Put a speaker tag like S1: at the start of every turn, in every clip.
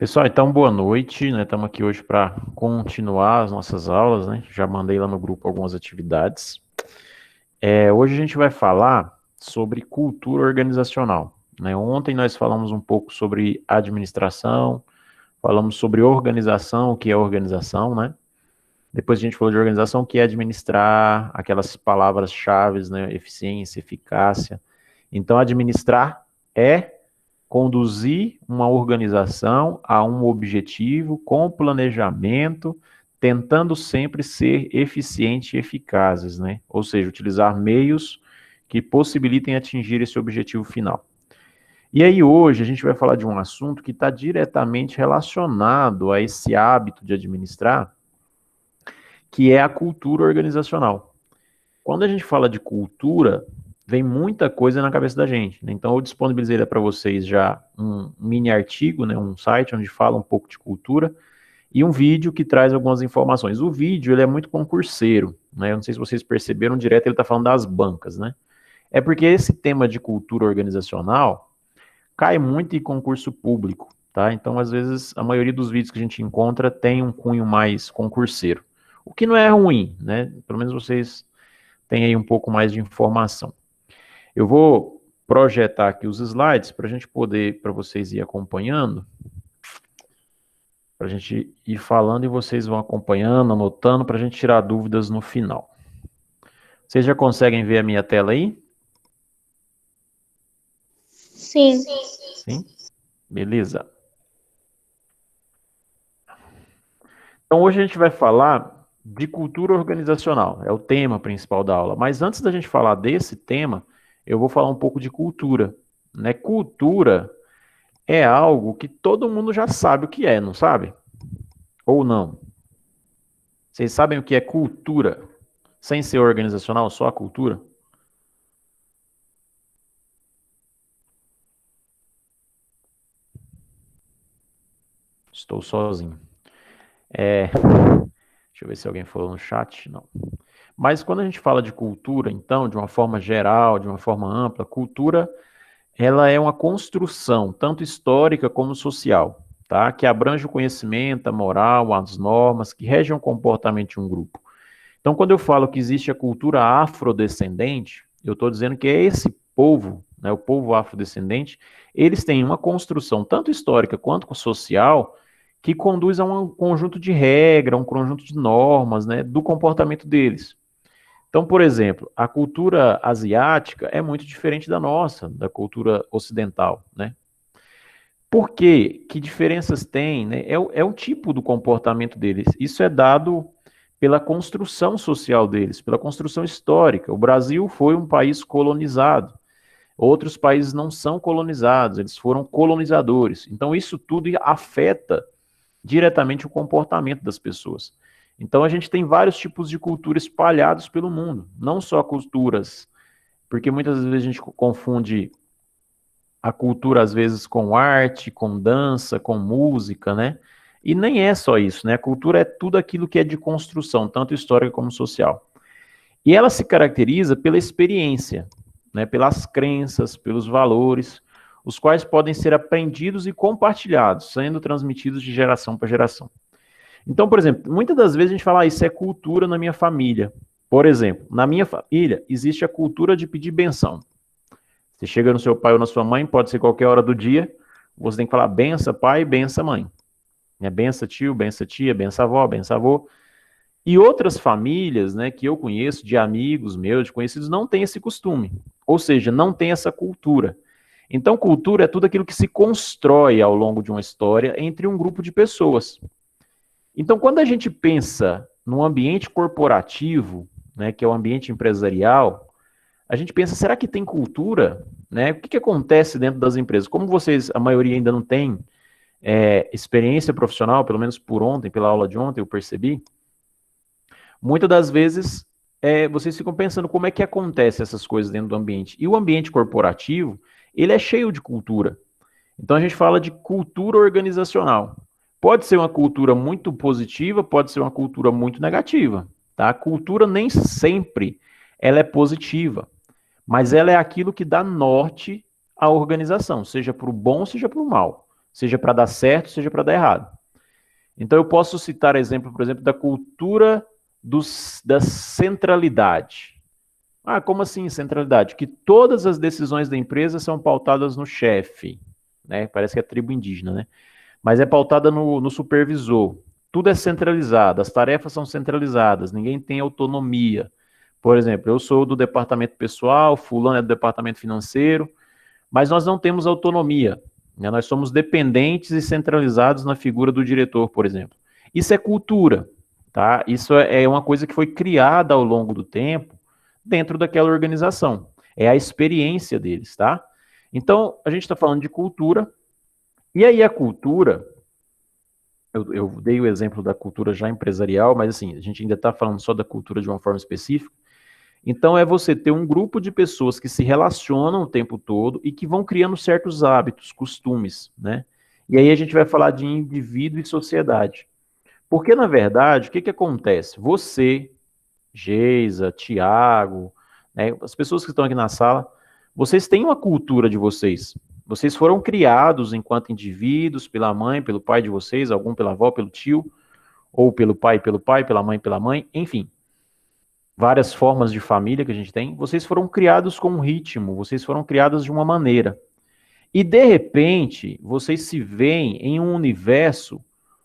S1: Pessoal, então boa noite, né? Estamos aqui hoje para continuar as nossas aulas, né? Já mandei lá no grupo algumas atividades. Hoje a gente vai falar sobre cultura organizacional, né? Ontem nós falamos um pouco sobre administração, falamos sobre organização, o que é organização, né? Depois a gente falou de organização, o que é administrar, aquelas palavras-chave, né? Eficiência, eficácia. Então, administrar é conduzir uma organização a um objetivo com planejamento, tentando sempre ser eficiente e eficazes, né? Ou seja, utilizar meios que possibilitem atingir esse objetivo final. E aí hoje a gente vai falar de um assunto que está diretamente relacionado a esse hábito de administrar, que é a cultura organizacional. Quando a gente fala de cultura, vem muita coisa na cabeça da gente, né? Então eu disponibilizei para vocês já um mini artigo, né, um site onde fala um pouco de cultura e um vídeo que traz algumas informações. O vídeo ele é muito concurseiro, né? Eu não sei se vocês perceberam direto, ele está falando das bancas, né? É porque esse tema de cultura organizacional cai muito em concurso público, tá? Então, às vezes, a maioria dos vídeos que a gente encontra tem um cunho mais concurseiro, o que não é ruim, né? Pelo menos vocês têm aí um pouco mais de informação. Eu vou projetar aqui os slides para a gente poder, para vocês ir acompanhando, para a gente ir falando e vocês vão acompanhando, anotando, para a gente tirar dúvidas no final. Vocês já conseguem ver a minha tela aí?
S2: Sim.
S1: Sim? Beleza. Então, hoje a gente vai falar de cultura organizacional, é o tema principal da aula. Mas antes da gente falar desse tema, eu vou falar um pouco de cultura, né? Cultura é algo que todo mundo já sabe o que é, não sabe? Ou não? Vocês sabem o que é cultura? Sem ser organizacional, só a cultura? Estou sozinho. Deixa eu ver se alguém falou no chat. Não. Mas quando a gente fala de cultura, então, de uma forma geral, de uma forma ampla, cultura, ela é uma construção, tanto histórica como social, tá? Que abrange o conhecimento, a moral, as normas, que regem o comportamento de um grupo. Então, quando eu falo que existe a cultura afrodescendente, eu estou dizendo que é esse povo, né, o povo afrodescendente, eles têm uma construção tanto histórica quanto social que conduz a um conjunto de regras, um conjunto de normas, né, do comportamento deles. Então, por exemplo, a cultura asiática é muito diferente da nossa, da cultura ocidental, né? Por quê? Que diferenças tem, né? É o tipo do comportamento deles. Isso é dado pela construção social deles, pela construção histórica. O Brasil foi um país colonizado. Outros países não são colonizados, eles foram colonizadores. Então, isso tudo afeta diretamente o comportamento das pessoas. Então, a gente tem vários tipos de cultura espalhados pelo mundo, não só culturas, porque muitas vezes a gente confunde a cultura, às vezes, com arte, com dança, com música, né? E nem é só isso, né? A cultura é tudo aquilo que é de construção, tanto histórica como social. E ela se caracteriza pela experiência, né? Pelas crenças, pelos valores, os quais podem ser aprendidos e compartilhados, sendo transmitidos de geração para geração. Então, por exemplo, muitas das vezes a gente fala, isso é cultura na minha família. Por exemplo, na minha família existe a cultura de pedir benção. Você chega no seu pai ou na sua mãe, pode ser qualquer hora do dia, você tem que falar bença pai, bença mãe. Bença tio, bença tia, bença avó, bença avô. E outras famílias, né, que eu conheço, de amigos meus, de conhecidos, não tem esse costume. Ou seja, não tem essa cultura. Então, cultura é tudo aquilo que se constrói ao longo de uma história entre um grupo de pessoas. Então, quando a gente pensa no ambiente corporativo, né, que é o ambiente empresarial, a gente pensa, será que tem cultura? Né? O que acontece dentro das empresas? Como vocês, a maioria ainda não tem experiência profissional, pelo menos por ontem, pela aula de ontem, eu percebi, muitas das vezes vocês ficam pensando como é que acontece essas coisas dentro do ambiente. E o ambiente corporativo, ele é cheio de cultura. Então a gente fala de cultura organizacional. Pode ser uma cultura muito positiva, pode ser uma cultura muito negativa. Tá? A cultura nem sempre ela é positiva, mas ela é aquilo que dá norte à organização, seja para o bom, seja para o mal. seja para dar certo, seja para dar errado. Então, eu posso citar exemplo, por exemplo, da cultura da centralidade. Ah, como assim centralidade? Que todas as decisões da empresa são pautadas no chefe, né? Parece que é tribo indígena, né? Mas é pautada no supervisor. Tudo é centralizado, as tarefas são centralizadas, ninguém tem autonomia. Por exemplo, eu sou do departamento pessoal, fulano é do departamento financeiro, mas nós não temos autonomia, né? Nós somos dependentes e centralizados na figura do diretor, por exemplo. Isso é cultura, tá? Isso é uma coisa que foi criada ao longo do tempo dentro daquela organização. É a experiência deles, tá? Então, a gente está falando de cultura, e aí a cultura, eu dei o exemplo da cultura já empresarial, mas assim, a gente ainda está falando só da cultura de uma forma específica. Então, é você ter um grupo de pessoas que se relacionam o tempo todo e que vão criando certos hábitos, costumes, né? E aí a gente vai falar de indivíduo e sociedade. Porque, na verdade, o que que acontece? Você, Geisa, Tiago, né, as pessoas que estão aqui na sala, vocês têm uma cultura de vocês. Vocês foram criados enquanto indivíduos pela mãe, pelo pai de vocês, algum pela avó, pelo tio, ou pelo pai, pela mãe, enfim. Várias formas de família que a gente tem. Vocês foram criados com um ritmo, vocês foram criados de uma maneira. E, de repente, vocês se veem em um universo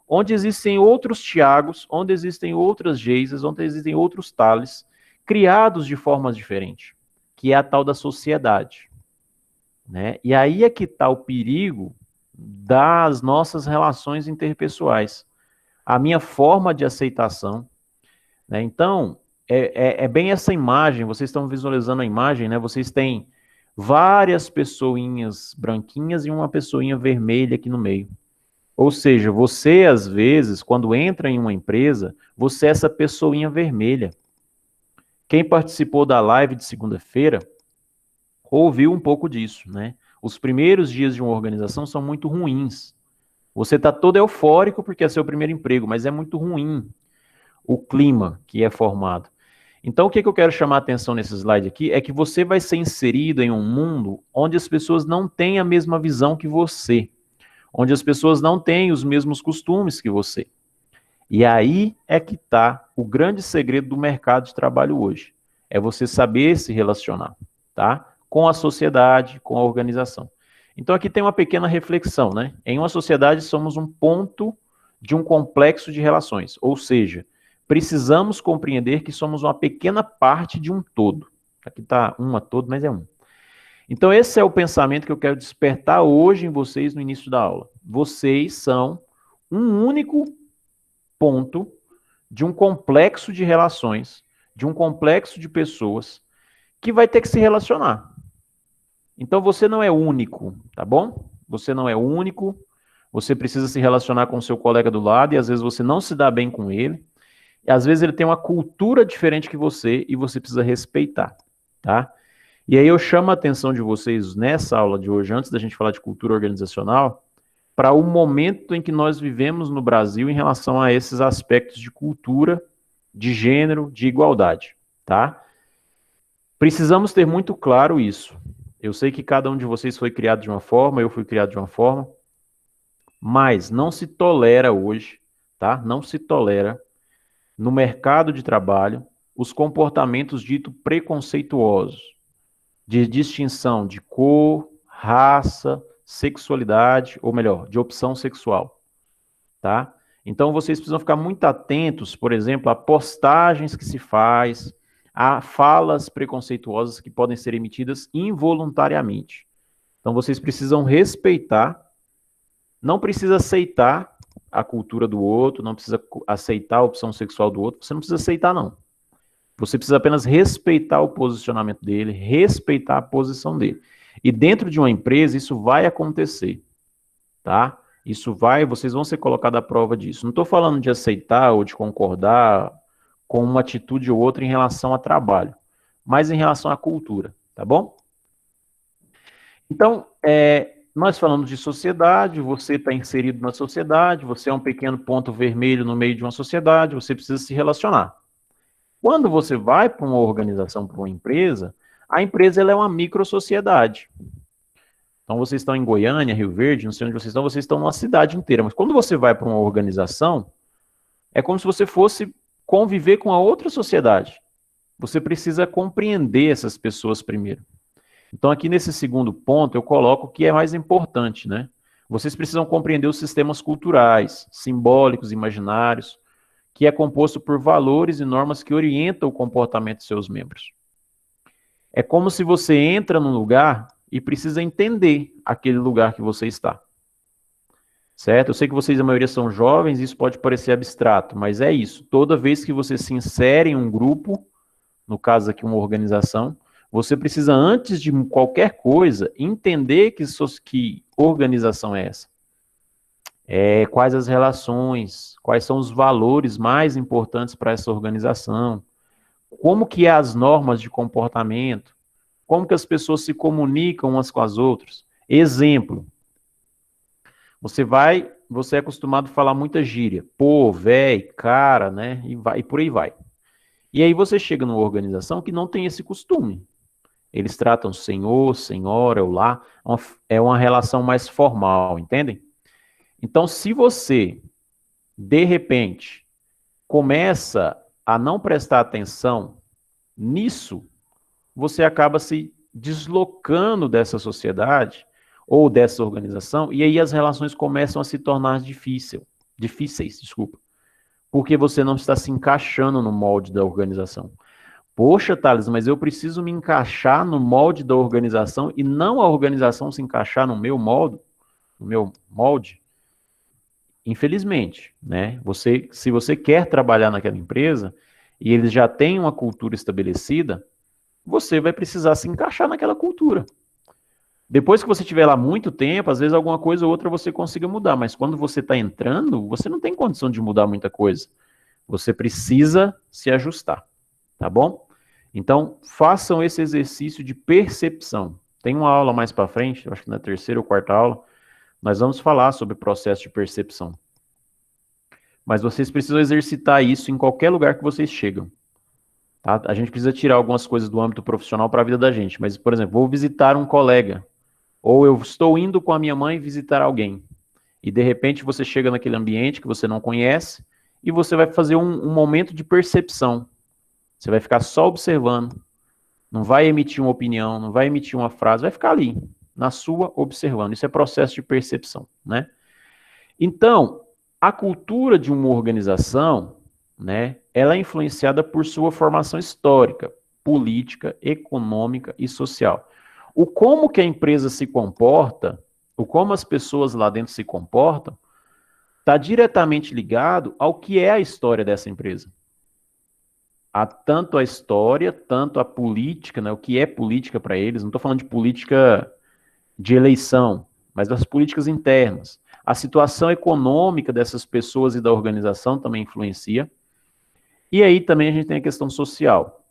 S1: onde existem outros Tiagos, onde existem outras Geisas, onde existem outros Thales, criados de formas diferentes, que é a tal da sociedade, né? E aí é que está o perigo das nossas relações interpessoais. A minha forma de aceitação, né? Então, é bem essa imagem, vocês estão visualizando a imagem, né? Vocês têm várias pessoinhas branquinhas e uma pessoinha vermelha aqui no meio. Ou seja, você, às vezes, quando entra em uma empresa, você é essa pessoinha vermelha. Quem participou da live de segunda-feira ouviu um pouco disso, né? Os primeiros dias de uma organização são muito ruins. Você está todo eufórico porque é seu primeiro emprego, mas é muito ruim o clima que é formado. Então, o que eu quero chamar a atenção nesse slide aqui é que você vai ser inserido em um mundo onde as pessoas não têm a mesma visão que você, onde as pessoas não têm os mesmos costumes que você. E aí é que está o grande segredo do mercado de trabalho hoje. É você saber se relacionar, tá? Com a sociedade, com a organização. Então aqui tem uma pequena reflexão, né? Em uma sociedade somos um ponto de um complexo de relações, ou seja, precisamos compreender que somos uma pequena parte de um todo. Aqui está uma todo, mas é um. Então esse é o pensamento que eu quero despertar hoje em vocês no início da aula. Vocês são um único ponto de um complexo de relações, de um complexo de pessoas que vai ter que se relacionar. Então você não é único, tá bom? Você não é único, você precisa se relacionar com o seu colega do lado e às vezes você não se dá bem com ele. E às vezes ele tem uma cultura diferente que você e você precisa respeitar, tá? E aí eu chamo a atenção de vocês nessa aula de hoje, antes da gente falar de cultura organizacional, para o momento em que nós vivemos no Brasil em relação a esses aspectos de cultura, de gênero, de igualdade, tá? Precisamos ter muito claro isso. Eu sei que cada um de vocês foi criado de uma forma, eu fui criado de uma forma, mas não se tolera hoje, tá? Não se tolera no mercado de trabalho os comportamentos ditos preconceituosos, de distinção de cor, raça, sexualidade, ou melhor, de opção sexual, tá? Então vocês precisam ficar muito atentos, por exemplo, a postagens que se faz, a falas preconceituosas que podem ser emitidas involuntariamente. Então vocês precisam respeitar, não precisa aceitar a cultura do outro, não precisa aceitar a opção sexual do outro, você não precisa aceitar não. Você precisa apenas respeitar o posicionamento dele, respeitar a posição dele. E dentro de uma empresa isso vai acontecer, tá? Vocês vão ser colocados à prova disso. Não estou falando de aceitar ou de concordar com uma atitude ou outra em relação a trabalho, mas em relação à cultura, tá bom? Então, nós falamos de sociedade, você está inserido na sociedade, você é um pequeno ponto vermelho no meio de uma sociedade, você precisa se relacionar. Quando você vai para uma organização, para uma empresa, a empresa ela é uma microsociedade. Então, vocês estão em Goiânia, Rio Verde, não sei onde vocês estão numa cidade inteira. Mas quando você vai para uma organização, é como se você fosse conviver com a outra sociedade. Você precisa compreender essas pessoas primeiro. Então, aqui nesse segundo ponto, eu coloco o que é mais importante, né? Vocês precisam compreender os sistemas culturais, simbólicos, imaginários, que é composto por valores e normas que orientam o comportamento de seus membros. É como se você entra num lugar e precisa entender aquele lugar que você está. Certo? Eu sei que vocês, a maioria, são jovens, e isso pode parecer abstrato, mas é isso. Toda vez que você se insere em um grupo, no caso aqui uma organização, você precisa, antes de qualquer coisa, entender que organização é essa. Quais as relações, quais são os valores mais importantes para essa organização, como que é as normas de comportamento, como que as pessoas se comunicam umas com as outras. Exemplo, você é acostumado a falar muita gíria, pô, véi, cara, né, e por aí vai. E aí você chega numa organização que não tem esse costume. Eles tratam senhor, senhora, ou lá, é uma relação mais formal, entendem? Então, se você, de repente, começa a não prestar atenção nisso, você acaba se deslocando dessa sociedade ou dessa organização, e aí as relações começam a se tornar difíceis, desculpa, porque você não está se encaixando no molde da organização. Poxa, Thales, mas eu preciso me encaixar no molde da organização e não a organização se encaixar no meu molde? Infelizmente, né? Se você quer trabalhar naquela empresa e eles já têm uma cultura estabelecida, você vai precisar se encaixar naquela cultura. Depois que você estiver lá muito tempo, às vezes alguma coisa ou outra você consiga mudar, mas quando você está entrando, você não tem condição de mudar muita coisa. Você precisa se ajustar, tá bom? Então, façam esse exercício de percepção. Tem uma aula mais para frente, acho que na terceira ou quarta aula, nós vamos falar sobre o processo de percepção. Mas vocês precisam exercitar isso em qualquer lugar que vocês chegam. Tá? A gente precisa tirar algumas coisas do âmbito profissional para a vida da gente. Mas, por exemplo, vou visitar um colega, ou eu estou indo com a minha mãe visitar alguém. E, de repente, você chega naquele ambiente que você não conhece e você vai fazer um momento de percepção. Você vai ficar só observando, não vai emitir uma opinião, não vai emitir uma frase, vai ficar ali, na sua, observando. Isso é processo de percepção, né? Então, a cultura de uma organização, né, ela é influenciada por sua formação histórica, política, econômica e social. O como que a empresa se comporta, o como as pessoas lá dentro se comportam, está diretamente ligado ao que é a história dessa empresa. Tanto a história, tanto a política, né, o que é política para eles, não estou falando de política de eleição, mas das políticas internas. A situação econômica dessas pessoas e da organização também influencia. E aí também a gente tem a questão social.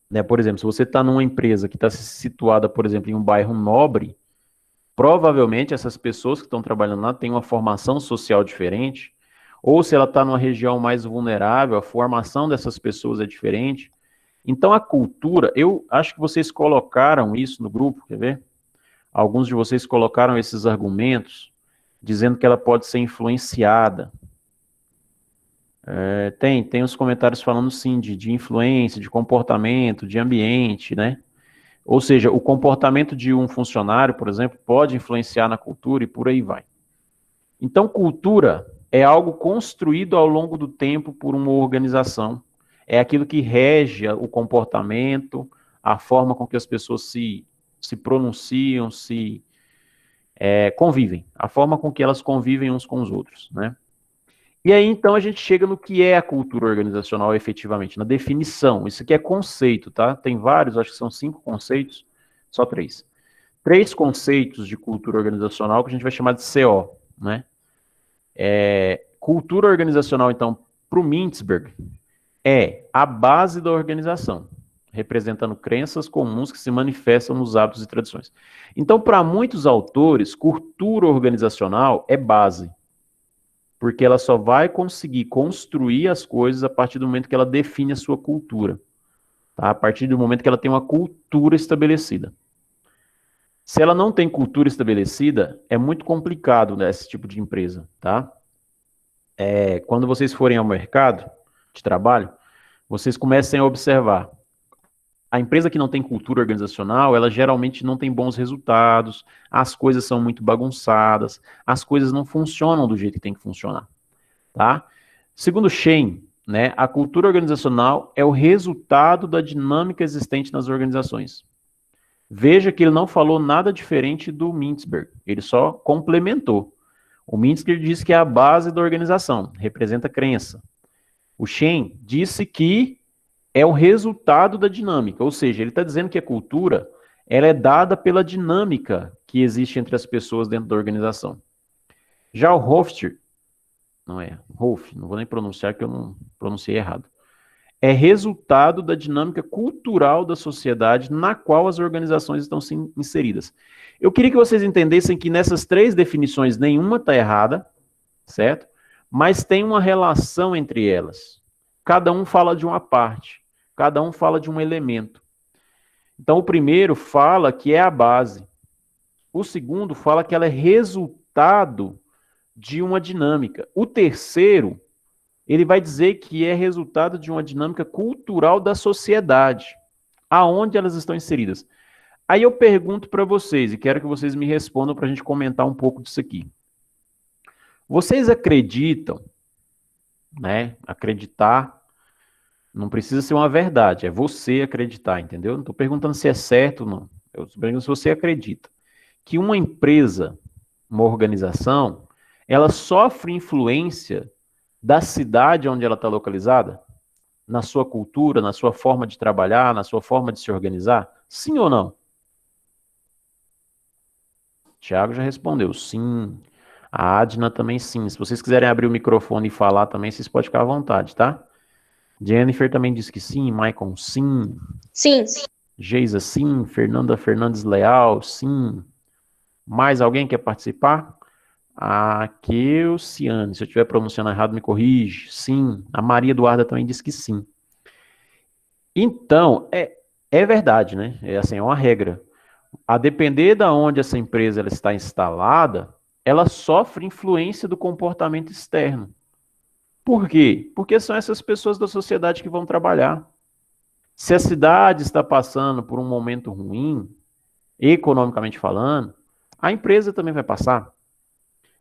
S1: Né? Por exemplo, se você está numa empresa que está situada, por exemplo, em um bairro nobre, provavelmente essas pessoas que estão trabalhando lá têm uma formação social diferente, ou se ela está numa região mais vulnerável, a formação dessas pessoas é diferente. Então a cultura, eu acho que vocês colocaram isso no grupo, quer ver? Alguns de vocês colocaram esses argumentos, dizendo que ela pode ser influenciada. Tem os comentários falando sim de influência, de comportamento, de ambiente, né? Ou seja, o comportamento de um funcionário, por exemplo, pode influenciar na cultura e por aí vai. Então, cultura é algo construído ao longo do tempo por uma organização. É aquilo que rege o comportamento, a forma com que as pessoas se pronunciam, convivem, a forma com que elas convivem uns com os outros, né? E aí, então, a gente chega no que é a cultura organizacional efetivamente, na definição. Isso aqui é conceito, tá? Tem vários, acho que são 5 conceitos, só 3. 3 conceitos de cultura organizacional que a gente vai chamar de CO, né? Cultura organizacional, então, para o Mintzberg, é a base da organização, representando crenças comuns que se manifestam nos hábitos e tradições. Então, para muitos autores, cultura organizacional é base, porque ela só vai conseguir construir as coisas a partir do momento que ela define a sua cultura, tá? A partir do momento que ela tem uma cultura estabelecida. Se ela não tem cultura estabelecida, é muito complicado, né, esse tipo de empresa, tá? Quando vocês forem ao mercado de trabalho, vocês comecem a observar. A empresa que não tem cultura organizacional, ela geralmente não tem bons resultados, as coisas são muito bagunçadas, as coisas não funcionam do jeito que tem que funcionar, tá? Segundo Shein, né, a cultura organizacional é o resultado da dinâmica existente nas organizações. Veja que ele não falou nada diferente do Mintzberg, ele só complementou. O Mintzberg disse que é a base da organização, representa crença. O Shein disse que é o resultado da dinâmica, ou seja, ele está dizendo que a cultura ela é dada pela dinâmica que existe entre as pessoas dentro da organização. Já o Hofstede, não é, Rolf, não vou nem pronunciar que eu não pronunciei errado, é resultado da dinâmica cultural da sociedade na qual as organizações estão inseridas. Eu queria que vocês entendessem que nessas três definições nenhuma está errada, certo? Mas tem uma relação entre elas. Cada um fala de uma parte, cada um fala de um elemento. Então, o primeiro fala que é a base. O segundo fala que ela é resultado de uma dinâmica. O terceiro, ele vai dizer que é resultado de uma dinâmica cultural da sociedade, aonde elas estão inseridas. Aí eu pergunto para vocês, e quero que vocês me respondam para a gente comentar um pouco disso aqui. Vocês acreditam, né? Acreditar não precisa ser uma verdade, é você acreditar, entendeu? Não estou perguntando se é certo ou não. Eu estou perguntando se você acredita que uma empresa, uma organização, ela sofre influência da cidade onde ela está localizada? Na sua cultura, na sua forma de trabalhar, na sua forma de se organizar? Sim ou não? Tiago já respondeu, sim. A Adna também sim. Se vocês quiserem abrir o microfone e falar também, vocês podem ficar à vontade, tá? Jennifer também disse que sim, Maicon sim.
S2: Sim.
S1: Geisa sim, Fernanda Fernandes Leal sim. Mais alguém quer participar? A Keuciane, se eu estiver pronunciando errado, me corrige. Sim. A Maria Eduarda também disse que sim. Então, é verdade, né? É assim, é uma regra. A depender de onde essa empresa ela está instalada, ela sofre influência do comportamento externo. Por quê? Porque são essas pessoas da sociedade que vão trabalhar. Se a cidade está passando por um momento ruim, economicamente falando, a empresa também vai passar.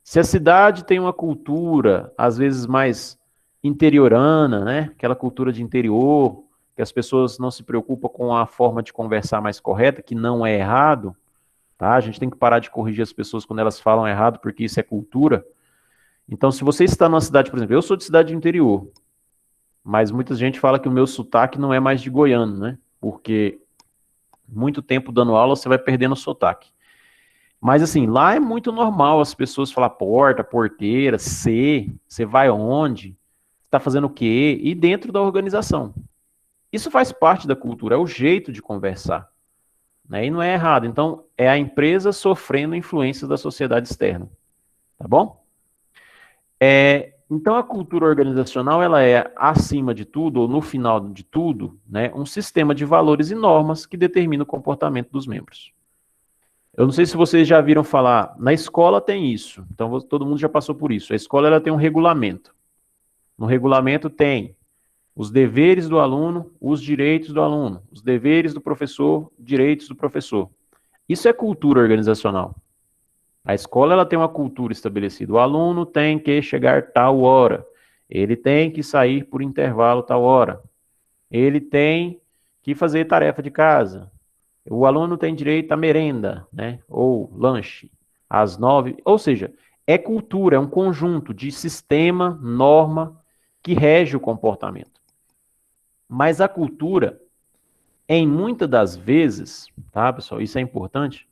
S1: Se a cidade tem uma cultura, às vezes mais interiorana, né? Aquela cultura de interior, que as pessoas não se preocupam com a forma de conversar mais correta, que não é errado, tá? A gente tem que parar de corrigir as pessoas quando elas falam errado, porque isso é cultura. Então, se você está numa cidade, por exemplo, eu sou de cidade de interior, mas muita gente fala que o meu sotaque não é mais de goiano, né? Porque muito tempo dando aula, você vai perdendo o sotaque. Mas assim, lá é muito normal as pessoas falar porta, porteira, você vai onde, está fazendo o quê, e dentro da organização. Isso faz parte da cultura, é o jeito de conversar, né? E não é errado. Então, é a empresa sofrendo influências da sociedade externa, tá bom? Então, a cultura organizacional, ela é, acima de tudo, ou no final de tudo, né, um sistema de valores e normas que determina o comportamento dos membros. Eu não sei se vocês já viram falar, na escola tem isso, então todo mundo já passou por isso. A escola ela tem um regulamento. No regulamento tem os deveres do aluno, os direitos do aluno, os deveres do professor, direitos do professor. Isso é cultura organizacional. A escola ela tem uma cultura estabelecida. O aluno tem que chegar tal hora. Ele tem que sair por intervalo tal hora. Ele tem que fazer tarefa de casa. O aluno tem direito à merenda, né? Ou lanche, às 9. Ou seja, é cultura, é um conjunto de sistema, norma, que rege o comportamento. Mas a cultura, em muitas das vezes, tá, pessoal? Isso é importante.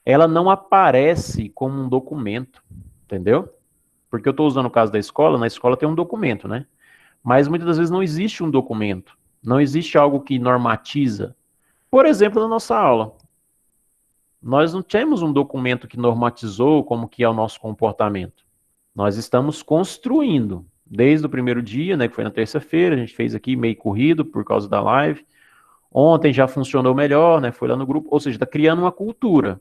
S1: Ela não aparece como um documento, entendeu? Porque eu estou usando o caso da escola, na escola tem um documento, né? Mas muitas das vezes não existe um documento, não existe algo que normatiza. Por exemplo, na nossa aula, nós não temos um documento que normatizou como que é o nosso comportamento. Nós estamos construindo, desde o primeiro dia, né, que foi na terça-feira, a gente fez aqui meio corrido por causa da live. Ontem já funcionou melhor, né, foi lá no grupo, ou seja, está criando uma cultura.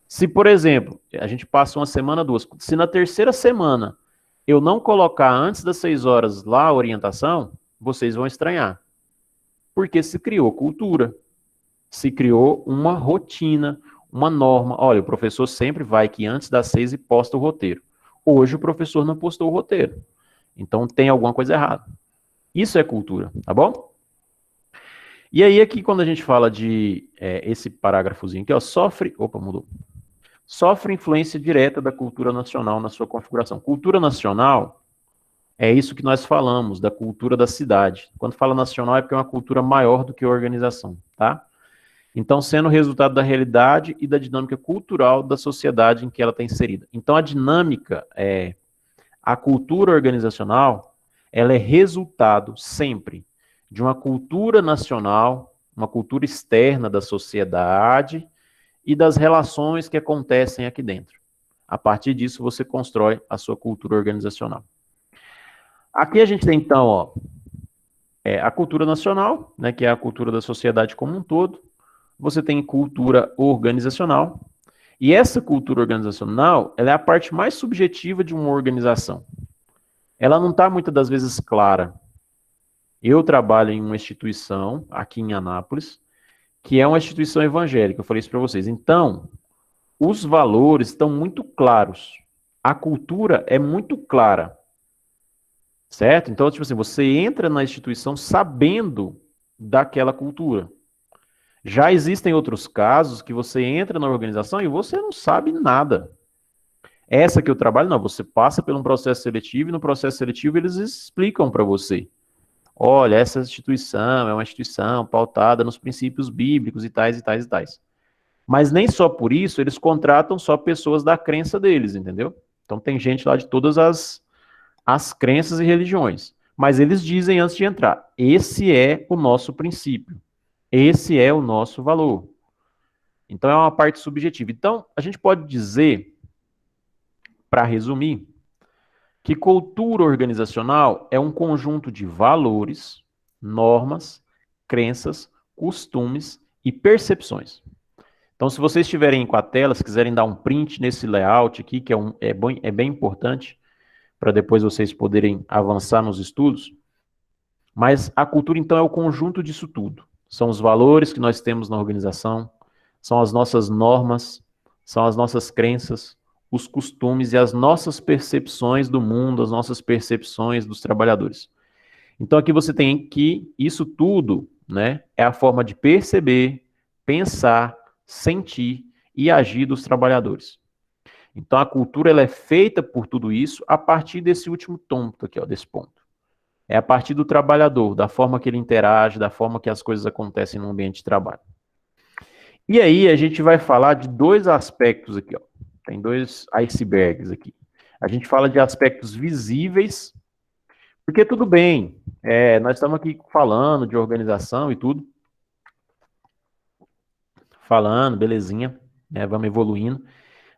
S1: Se, por exemplo, a gente passa uma semana, duas, se na terceira semana eu não colocar antes das 6 horas lá a orientação, vocês vão estranhar. Porque se criou cultura, se criou uma rotina, uma norma. Olha, o professor sempre vai que antes das 6 e posta o roteiro. Hoje o professor não postou o roteiro. Então tem alguma coisa errada. Isso é cultura, tá bom? E aí aqui quando a gente fala de esse parágrafozinho aqui, ó, sofre influência direta da cultura nacional na sua configuração. Cultura nacional é isso que nós falamos, da cultura da cidade. Quando fala nacional é porque é uma cultura maior do que a organização, tá? Então, sendo o resultado da realidade e da dinâmica cultural da sociedade em que ela está inserida. Então, a dinâmica, a cultura organizacional, ela é resultado sempre de uma cultura nacional, uma cultura externa da sociedade e das relações que acontecem aqui dentro. A partir disso, você constrói a sua cultura organizacional. Aqui a gente tem, então, ó, a cultura nacional, né, que é a cultura da sociedade como um todo. Você tem cultura organizacional. E essa cultura organizacional, ela é a parte mais subjetiva de uma organização. Ela não está muitas das vezes clara. Eu trabalho em uma instituição, aqui em Anápolis, que é uma instituição evangélica, eu falei isso para vocês. Então, os valores estão muito claros. A cultura é muito clara. Certo? Então, tipo assim, você entra na instituição sabendo daquela cultura. Já existem outros casos que você entra na organização e você não sabe nada. Essa que eu trabalho, não, você passa por um processo seletivo e no processo seletivo eles explicam para você. Olha, essa instituição é uma instituição pautada nos princípios bíblicos e tais e tais e tais. Mas nem só por isso eles contratam só pessoas da crença deles, entendeu? Então tem gente lá de todas as crenças e religiões. Mas eles dizem antes de entrar, esse é o nosso princípio. Esse é o nosso valor. Então é uma parte subjetiva. Então, a gente pode dizer, para resumir, que cultura organizacional é um conjunto de valores, normas, crenças, costumes e percepções. Então, se vocês estiverem com a tela, se quiserem dar um print nesse layout aqui, que é bem importante, para depois vocês poderem avançar nos estudos. Mas a cultura, então, é o conjunto disso tudo. São os valores que nós temos na organização, são as nossas normas, são as nossas crenças, os costumes e as nossas percepções do mundo, as nossas percepções dos trabalhadores. Então, aqui você tem que isso tudo, né, é a forma de perceber, pensar, sentir e agir dos trabalhadores. Então, a cultura ela é feita por tudo isso a partir desse último ponto aqui, ó, desse ponto. É a partir do trabalhador, da forma que ele interage, da forma que as coisas acontecem no ambiente de trabalho. E aí a gente vai falar de dois aspectos aqui, ó. Tem dois icebergs aqui. A gente fala de aspectos visíveis, porque tudo bem, nós estamos aqui falando de organização e tudo, falando, belezinha, né, vamos evoluindo.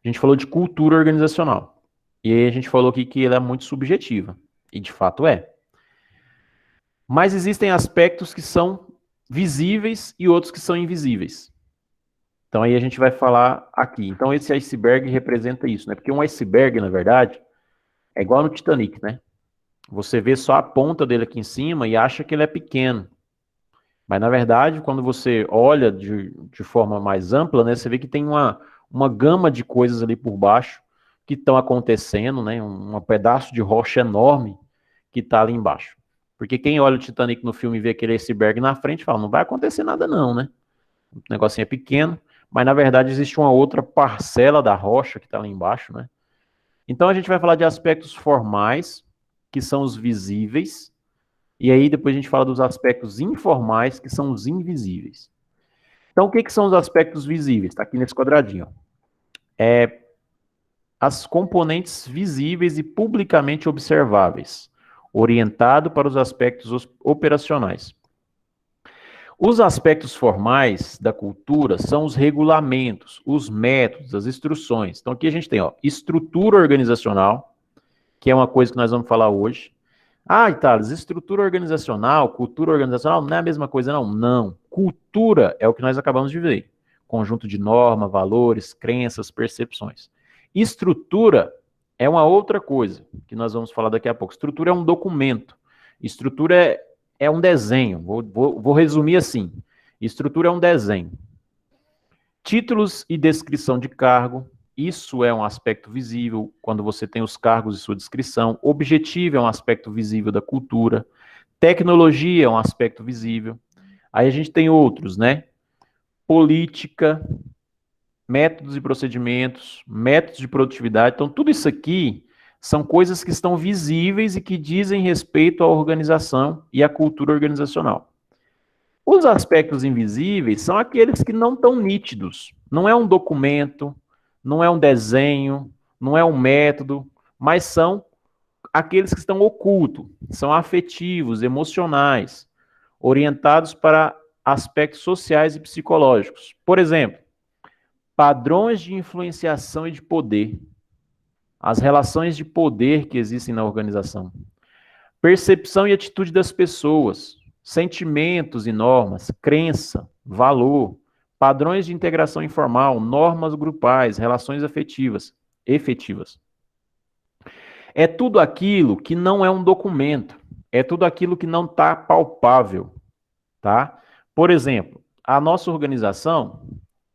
S1: A gente falou de cultura organizacional. E aí a gente falou aqui que ela é muito subjetiva. E de fato é. Mas existem aspectos que são visíveis e outros que são invisíveis. Então aí a gente vai falar aqui. Então esse iceberg representa isso, né? Porque um iceberg, na verdade, é igual no Titanic, né? Você vê só a ponta dele aqui em cima e acha que ele é pequeno. Mas na verdade, quando você olha de forma mais ampla, né? Você vê que tem uma gama de coisas ali por baixo que estão acontecendo, né? Um pedaço de rocha enorme que está ali embaixo. Porque quem olha o Titanic no filme e vê aquele iceberg na frente, fala, não vai acontecer nada não, né? O negocinho é pequeno, mas na verdade existe uma outra parcela da rocha que está lá embaixo, né? Então a gente vai falar de aspectos formais, que são os visíveis, e aí depois a gente fala dos aspectos informais, que são os invisíveis. Então o que são os aspectos visíveis? Está aqui nesse quadradinho, ó. As componentes visíveis e publicamente observáveis, orientado para os aspectos operacionais. Os aspectos formais da cultura são os regulamentos, os métodos, as instruções. Então aqui a gente tem, ó, estrutura organizacional, que é uma coisa que nós vamos falar hoje. Ah, Thales, estrutura organizacional, cultura organizacional, não é a mesma coisa não? Não. Cultura é o que nós acabamos de ver. conjunto de normas, valores, crenças, percepções. Estrutura é uma outra coisa, que nós vamos falar daqui a pouco. Estrutura é um documento. Estrutura é um desenho. Vou resumir assim. Estrutura é um desenho. Títulos e descrição de cargo, isso é um aspecto visível quando você tem os cargos e sua descrição. Objetivo é um aspecto visível da cultura. Tecnologia é um aspecto visível. Aí a gente tem outros, né? Política, métodos e procedimentos, métodos de produtividade. Então, tudo isso aqui são coisas que estão visíveis e que dizem respeito à organização e à cultura organizacional. Os aspectos invisíveis são aqueles que não estão nítidos. Não é um documento, não é um desenho, não é um método, mas são aqueles que estão ocultos, são afetivos, emocionais, orientados para aspectos sociais e psicológicos. Por exemplo, padrões de influenciação e de poder, as relações de poder que existem na organização, percepção e atitude das pessoas, sentimentos e normas, crença, valor, padrões de integração informal, normas grupais, relações afetivas, efetivas. É tudo aquilo que não é um documento, é tudo aquilo que não está palpável, tá? Por exemplo, a nossa organização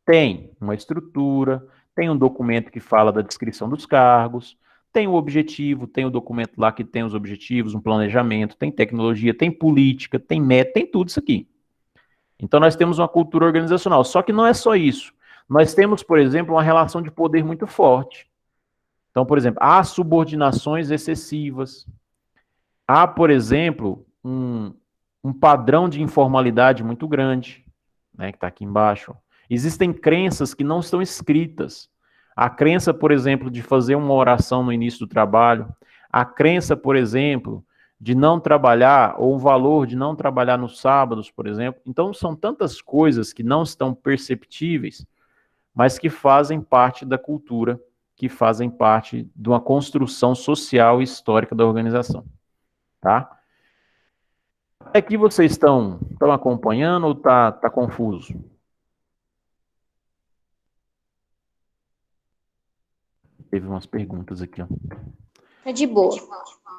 S1: tem uma estrutura, tem um documento que fala da descrição dos cargos, tem o objetivo, tem o documento lá que tem os objetivos, um planejamento, tem tecnologia, tem política, tem meta, tem tudo isso aqui. Então nós temos uma cultura organizacional, só que não é só isso. Nós temos, por exemplo, uma relação de poder muito forte. Então, por exemplo, há subordinações excessivas, há, por exemplo, um padrão de informalidade muito grande, né, que está aqui embaixo. Existem crenças que não estão escritas. A crença, por exemplo, de fazer uma oração no início do trabalho, a crença, por exemplo, de não trabalhar, ou o valor de não trabalhar nos sábados, por exemplo. Então, são tantas coisas que não estão perceptíveis, mas que fazem parte da cultura, que fazem parte de uma construção social e histórica da organização. Tá? Aqui vocês estão acompanhando ou tá confuso? Teve umas perguntas aqui, ó.
S2: Tá de boa.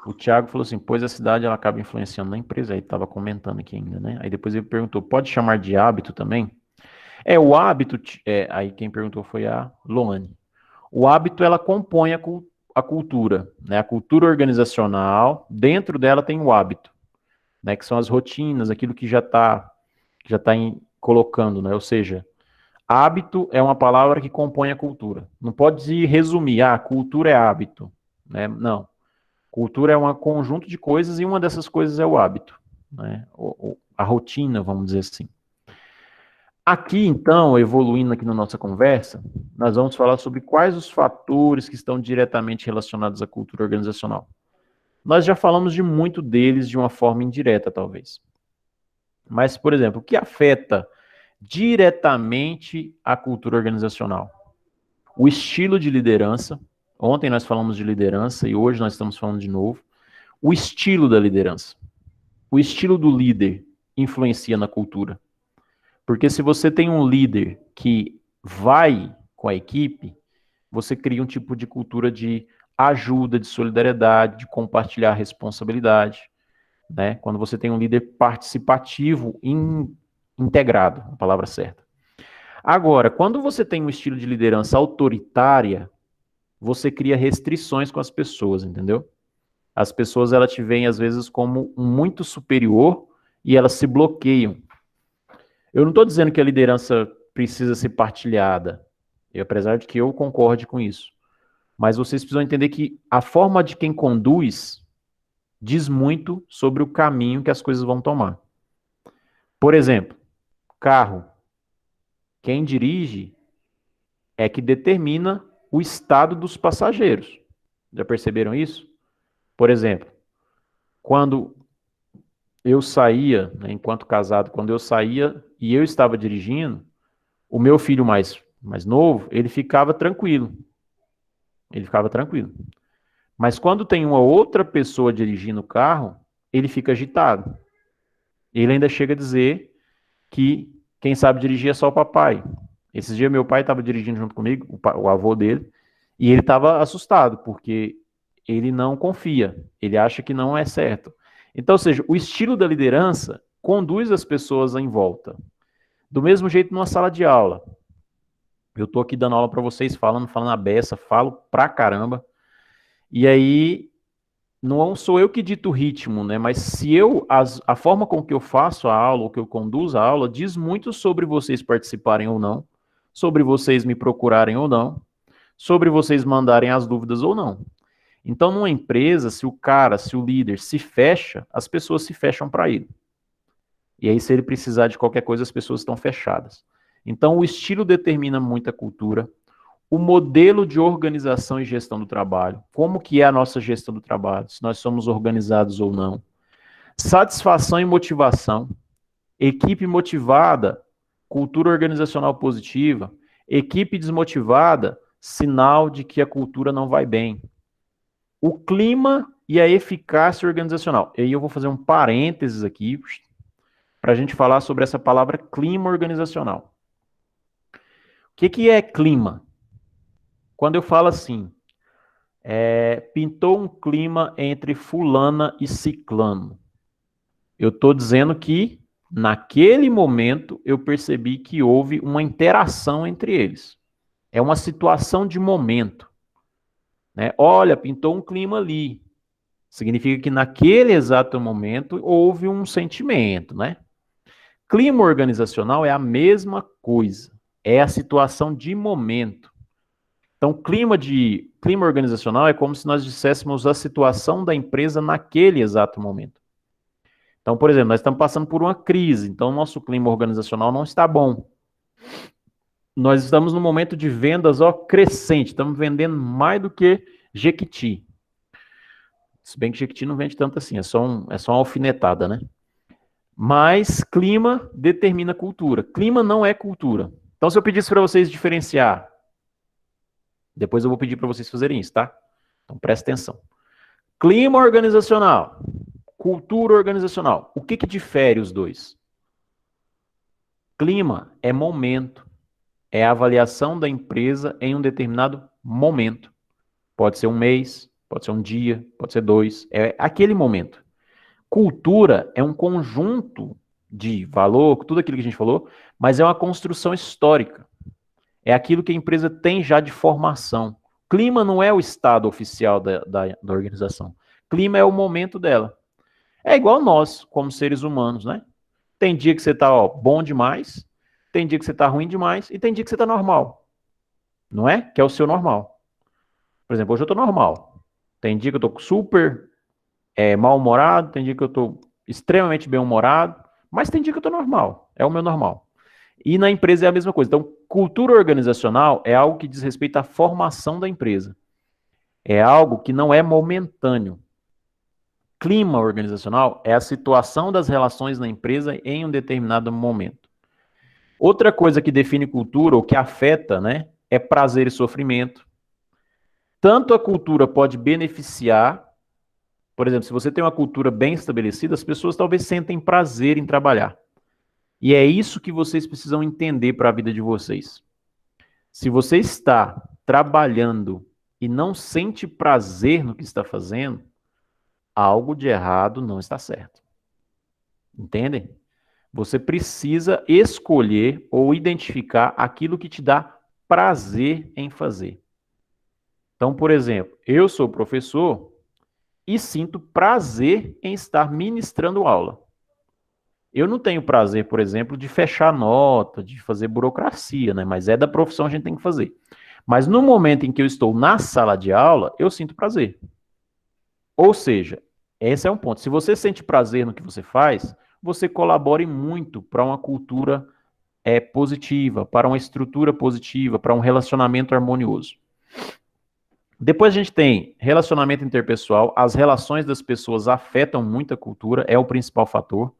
S1: O Thiago falou assim, pois a cidade ela acaba influenciando na empresa. Aí estava comentando aqui ainda, né? Aí depois ele perguntou, pode chamar de hábito também? O hábito, aí quem perguntou foi a Loane. O hábito, ela compõe a cultura, né? A cultura organizacional, dentro dela tem o hábito, né? Que são as rotinas, aquilo que já está colocando, né? Ou seja, hábito é uma palavra que compõe a cultura. Não pode resumir, cultura é hábito, né? Não. Cultura é um conjunto de coisas e uma dessas coisas é o hábito, né? A rotina, vamos dizer assim. Aqui, então, evoluindo aqui na nossa conversa, nós vamos falar sobre quais os fatores que estão diretamente relacionados à cultura organizacional. Nós já falamos de muito deles de uma forma indireta, talvez. Mas, por exemplo, o que afeta diretamente a cultura organizacional? O estilo de liderança. Ontem nós falamos de liderança e hoje nós estamos falando de novo. O estilo da liderança. O estilo do líder influencia na cultura. Porque se você tem um líder que vai com a equipe, você cria um tipo de cultura de ajuda, de solidariedade, de compartilhar responsabilidade, né? Quando você tem um líder participativo, integrado, a palavra certa. Agora, quando você tem um estilo de liderança autoritária, você cria restrições com as pessoas, entendeu? As pessoas, elas te veem, às vezes, como um muito superior e elas se bloqueiam. Eu não estou dizendo que a liderança precisa ser partilhada, apesar de que eu concorde com isso. Mas vocês precisam entender que a forma de quem conduz diz muito sobre o caminho que as coisas vão tomar. Por exemplo, carro. Quem dirige é que determina o estado dos passageiros. Já perceberam isso? Por exemplo, quando eu saía, né, enquanto casado, quando eu saía e eu estava dirigindo, o meu filho mais novo, ele ficava tranquilo. Ele ficava tranquilo. Mas quando tem uma outra pessoa dirigindo o carro, ele fica agitado. Ele ainda chega a dizer que quem sabe dirigir é só o papai. Esses dias meu pai estava dirigindo junto comigo, o avô dele, e ele estava assustado, porque ele não confia, ele acha que não é certo. Então, ou seja, o estilo da liderança conduz as pessoas em volta. Do mesmo jeito numa sala de aula. Eu estou aqui dando aula para vocês, falando a beça, falo pra caramba. E aí, não sou eu que dito o ritmo, né? Mas se a forma com que eu faço a aula, ou que eu conduzo a aula, diz muito sobre vocês participarem ou não, sobre vocês me procurarem ou não, sobre vocês mandarem as dúvidas ou não. Então, numa empresa, se o líder se fecha, as pessoas se fecham para ele. E aí, se ele precisar de qualquer coisa, as pessoas estão fechadas. Então, o estilo determina muita cultura. O modelo de organização e gestão do trabalho. Como que é a nossa gestão do trabalho? Se nós somos organizados ou não. Satisfação e motivação. Equipe motivada, cultura organizacional positiva. Equipe desmotivada, sinal de que a cultura não vai bem. O clima e a eficácia organizacional. E aí eu vou fazer um parênteses aqui para a gente falar sobre essa palavra clima organizacional. O que é clima? Quando eu falo assim, pintou um clima entre fulana e ciclano, eu estou dizendo que, naquele momento, eu percebi que houve uma interação entre eles. É uma situação de momento. Né? Olha, pintou um clima ali. Significa que naquele exato momento houve um sentimento, né? Clima organizacional é a mesma coisa. É a situação de momento. Então, clima organizacional é como se nós disséssemos a situação da empresa naquele exato momento. Então, por exemplo, nós estamos passando por uma crise, então o nosso clima organizacional não está bom. Nós estamos num momento de vendas crescente, estamos vendendo mais do que Jequiti. Se bem que Jequiti não vende tanto assim, é só uma alfinetada, né? Mas clima determina cultura. Clima não é cultura. Então, se eu pedisse para vocês diferenciar, depois eu vou pedir para vocês fazerem isso, tá? Então, presta atenção. Clima organizacional, cultura organizacional. O que difere os dois? Clima é momento. É a avaliação da empresa em um determinado momento. Pode ser um mês, pode ser um dia, pode ser 2. É aquele momento. Cultura é um conjunto de valor, tudo aquilo que a gente falou, mas é uma construção histórica. É aquilo que a empresa tem já de formação. Clima não é o estado oficial da organização. Clima é o momento dela. É igual nós, como seres humanos, né? Tem dia que você tá bom demais, tem dia que você tá ruim demais e tem dia que você tá normal. Não é? Que é o seu normal. Por exemplo, hoje eu tô normal. Tem dia que eu tô super mal-humorado, tem dia que eu tô extremamente bem-humorado, mas tem dia que eu tô normal. É o meu normal. E na empresa é a mesma coisa. Então, cultura organizacional é algo que diz respeito à formação da empresa. É algo que não é momentâneo. Clima organizacional é a situação das relações na empresa em um determinado momento. Outra coisa que define cultura, ou que afeta, né, é prazer e sofrimento. Tanto a cultura pode beneficiar, por exemplo, se você tem uma cultura bem estabelecida, as pessoas talvez sentem prazer em trabalhar. E é isso que vocês precisam entender para a vida de vocês. Se você está trabalhando e não sente prazer no que está fazendo, algo de errado não está certo. Entendem? Você precisa escolher ou identificar aquilo que te dá prazer em fazer. Então, por exemplo, eu sou professor e sinto prazer em estar ministrando aula. Eu não tenho prazer, por exemplo, de fechar nota, de fazer burocracia, né? Mas é da profissão, a gente tem que fazer. Mas no momento em que eu estou na sala de aula, eu sinto prazer. Ou seja, esse é um ponto. Se você sente prazer no que você faz, você colabore muito para uma cultura positiva, para uma estrutura positiva, para um relacionamento harmonioso. Depois a gente tem relacionamento interpessoal. As relações das pessoas afetam muito a cultura, é o principal fator.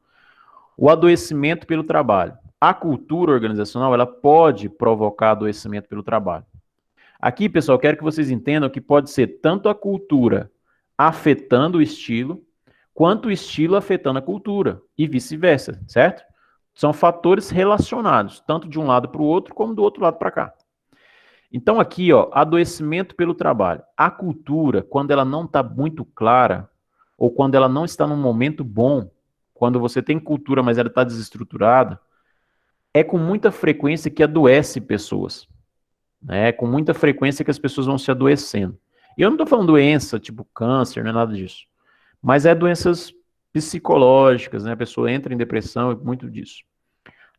S1: O adoecimento pelo trabalho. A cultura organizacional, ela pode provocar adoecimento pelo trabalho. Aqui, pessoal, quero que vocês entendam que pode ser tanto a cultura afetando o estilo, quanto o estilo afetando a cultura, e vice-versa, certo? São fatores relacionados, tanto de um lado para o outro, como do outro lado para cá. Então aqui, ó, adoecimento pelo trabalho. A cultura, quando ela não está muito clara, ou quando ela não está num momento bom, quando você tem cultura, mas ela está desestruturada, é com muita frequência que adoece pessoas. Né? É com muita frequência que as pessoas vão se adoecendo. E eu não estou falando doença, tipo câncer, não é nada disso. Mas é doenças psicológicas, né? A pessoa entra em depressão, é muito disso.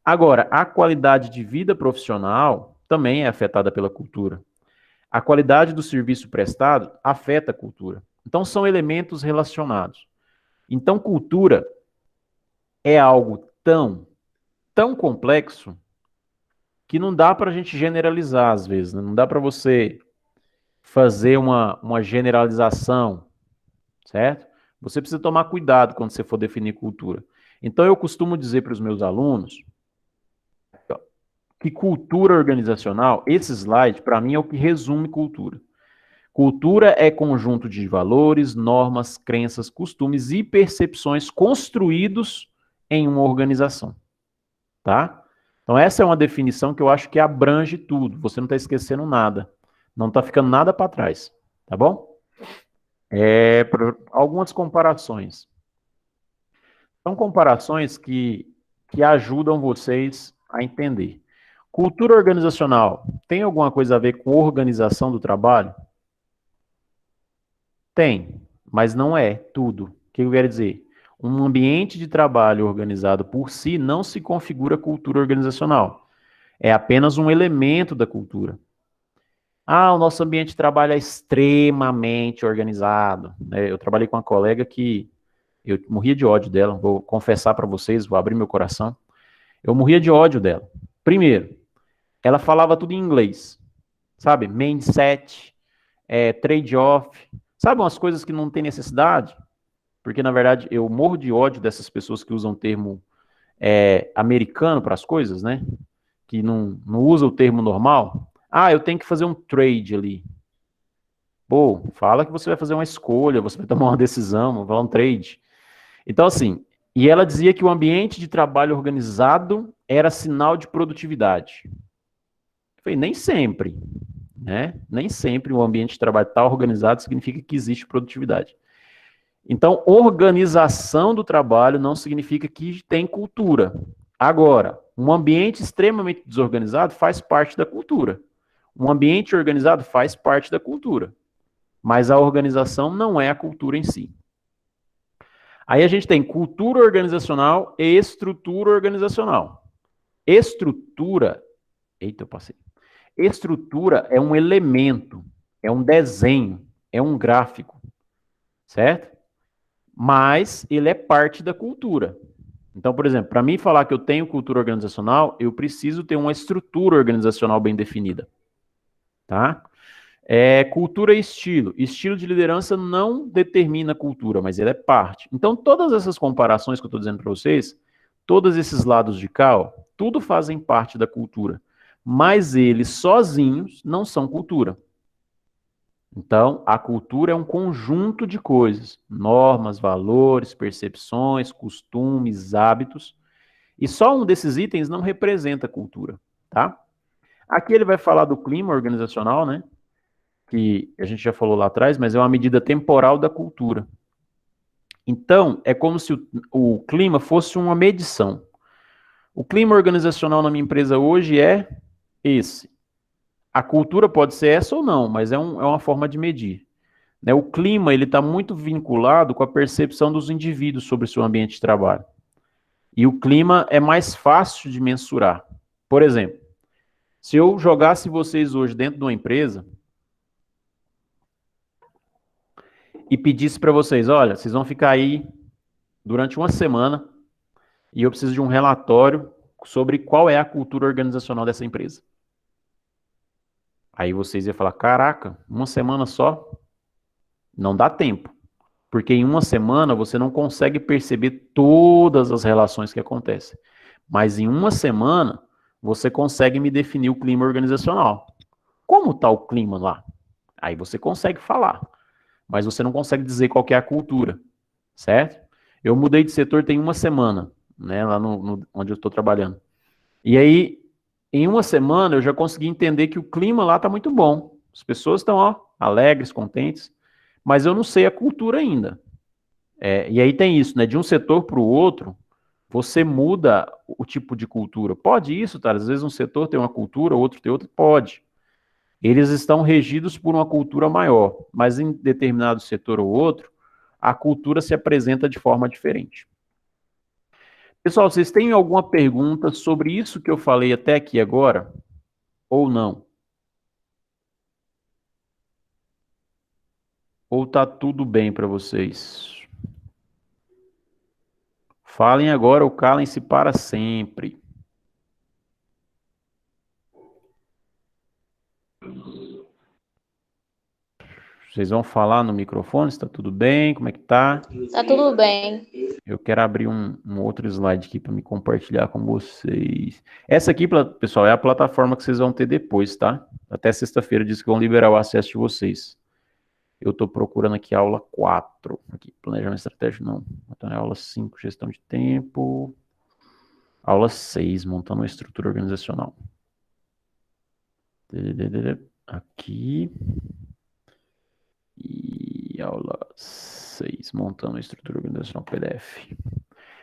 S1: Agora, a qualidade de vida profissional também é afetada pela cultura. A qualidade do serviço prestado afeta a cultura. Então, são elementos relacionados. Então, cultura é algo tão complexo que não dá para a gente generalizar às vezes. Né? Não dá para você fazer uma generalização, certo? Você precisa tomar cuidado quando você for definir cultura. Então, eu costumo dizer para os meus alunos que cultura organizacional, esse slide, para mim, é o que resume cultura. Cultura é conjunto de valores, normas, crenças, costumes e percepções construídos em uma organização, tá? Então essa é uma definição que eu acho que abrange tudo. Você não está esquecendo nada, não está ficando nada para trás, tá bom? Algumas comparações. São comparações que ajudam vocês a entender. Cultura organizacional tem alguma coisa a ver com organização do trabalho? Tem, mas não é tudo. O que eu quero dizer? Um ambiente de trabalho organizado por si não se configura cultura organizacional. É apenas um elemento da cultura. Ah, o nosso ambiente de trabalho é extremamente organizado. Eu trabalhei com uma colega que eu morria de ódio dela, vou confessar para vocês, vou abrir meu coração. Eu morria de ódio dela. Primeiro, ela falava tudo em inglês, sabe? Mindset, trade-off, sabe umas coisas que não tem necessidade? Porque, na verdade, eu morro de ódio dessas pessoas que usam o termo americano para as coisas, né? Que não usa o termo normal. Ah, eu tenho que fazer um trade ali. Pô, fala que você vai fazer uma escolha, você vai tomar uma decisão, vai falar um trade. Então, assim, e ela dizia que o ambiente de trabalho organizado era sinal de produtividade. Eu falei, nem sempre, né? Nem sempre o ambiente de trabalho está organizado significa que existe produtividade. Então, organização do trabalho não significa que tem cultura. Agora, um ambiente extremamente desorganizado faz parte da cultura. Um ambiente organizado faz parte da cultura. Mas a organização não é a cultura em si. Aí a gente tem cultura organizacional e estrutura organizacional. Estrutura, eita, eu passei. Estrutura é um elemento, é um desenho, é um gráfico, certo? Mas ele é parte da cultura. Então, por exemplo, para mim falar que eu tenho cultura organizacional, eu preciso ter uma estrutura organizacional bem definida, tá? Cultura e estilo. Estilo de liderança não determina cultura, mas ele é parte. Então, todas essas comparações que eu estou dizendo para vocês, todos esses lados de cá, ó, tudo fazem parte da cultura. Mas eles sozinhos não são cultura. Então, a cultura é um conjunto de coisas, normas, valores, percepções, costumes, hábitos, e só um desses itens não representa cultura, tá? Aqui ele vai falar do clima organizacional, né? Que a gente já falou lá atrás, mas é uma medida temporal da cultura. Então, é como se o clima fosse uma medição. O clima organizacional na minha empresa hoje é esse. A cultura pode ser essa ou não, mas é uma forma de medir. Né? O clima ele está muito vinculado com a percepção dos indivíduos sobre o seu ambiente de trabalho. E o clima é mais fácil de mensurar. Por exemplo, se eu jogasse vocês hoje dentro de uma empresa e pedisse para vocês, olha, vocês vão ficar aí durante uma semana e eu preciso de um relatório sobre qual é a cultura organizacional dessa empresa. Aí vocês iam falar, caraca, uma semana só? Não dá tempo. Porque em uma semana você não consegue perceber todas as relações que acontecem. Mas em uma semana você consegue me definir o clima organizacional. Como está o clima lá? Aí você consegue falar. Mas você não consegue dizer qual que é a cultura. Certo? Eu mudei de setor tem uma semana. né, lá onde eu estou trabalhando. E aí, em uma semana, eu já consegui entender que o clima lá está muito bom. As pessoas estão, ó, alegres, contentes, mas eu não sei a cultura ainda. E aí tem isso, né? De um setor para o outro, você muda o tipo de cultura. Pode isso, tá? Às vezes um setor tem uma cultura, outro tem outra, pode. Eles estão regidos por uma cultura maior, mas em determinado setor ou outro, a cultura se apresenta de forma diferente. Pessoal, vocês têm alguma pergunta sobre isso que eu falei até aqui agora? Ou não? Ou tá tudo bem para vocês? Falem agora ou calem-se para sempre. Vocês vão falar no microfone? Está tudo bem? Como é que tá?
S2: Tá tudo bem.
S1: Eu quero abrir um outro slide aqui para me compartilhar com vocês. Essa aqui, pessoal, é a plataforma que vocês vão ter depois, tá? Até sexta-feira diz que vão liberar o acesso de vocês. Eu estou procurando aqui a aula 4. Aqui, planejamento estratégico, não. Então é aula 5, gestão de tempo. Aula 6, montando uma estrutura organizacional. Aqui. E aula 6, montando uma estrutura organizacional PDF.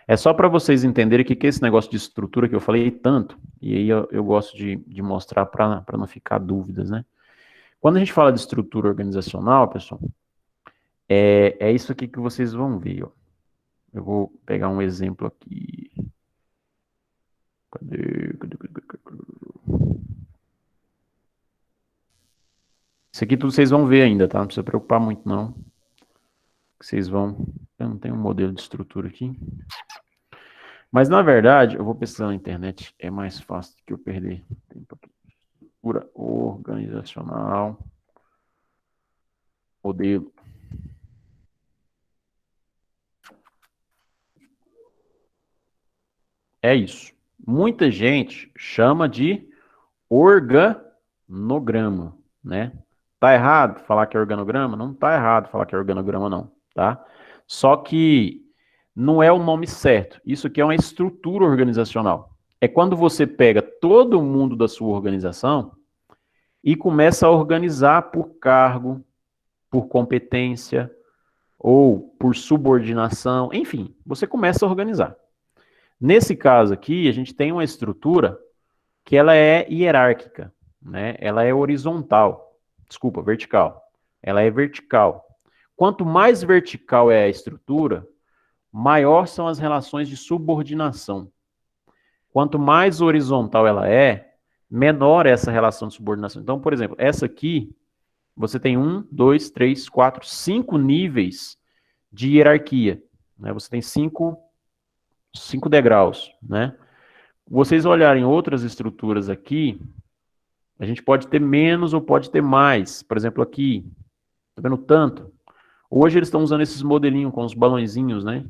S1: É só para vocês entenderem que esse negócio de estrutura que eu falei tanto, e aí eu gosto de mostrar para não ficar dúvidas, né? Quando a gente fala de estrutura organizacional, pessoal, é isso aqui que vocês vão ver, ó. Eu vou pegar um exemplo aqui. Cadê? Isso aqui tudo vocês vão ver ainda, tá? Não precisa preocupar muito, não. Vocês vão... Eu não tenho um modelo de estrutura aqui. Mas, na verdade, eu vou pesquisar na internet. É mais fácil do que eu perder tempo aqui. Estrutura organizacional. Modelo. É isso. Muita gente chama de organograma, né? Tá errado falar que é organograma? Não tá errado falar que é organograma, não, tá? Só que não é o nome certo. Isso aqui é uma estrutura organizacional. É quando você pega todo mundo da sua organização e começa a organizar por cargo, por competência ou por subordinação, enfim, você começa a organizar. Nesse caso aqui, a gente tem uma estrutura que ela é hierárquica, né? Ela é horizontal, desculpa, vertical. Ela é vertical. Quanto mais vertical é a estrutura, maior são as relações de subordinação. Quanto mais horizontal ela é, menor é essa relação de subordinação. Então, por exemplo, essa aqui, você tem 1, 2, 3, 4, 5 níveis de hierarquia, né? Você tem 5 degraus, né? Vocês olharem outras estruturas aqui, a gente pode ter menos ou pode ter mais. Por exemplo, aqui, tá vendo tanto? Hoje eles estão usando esses modelinhos com os balãozinhos, né?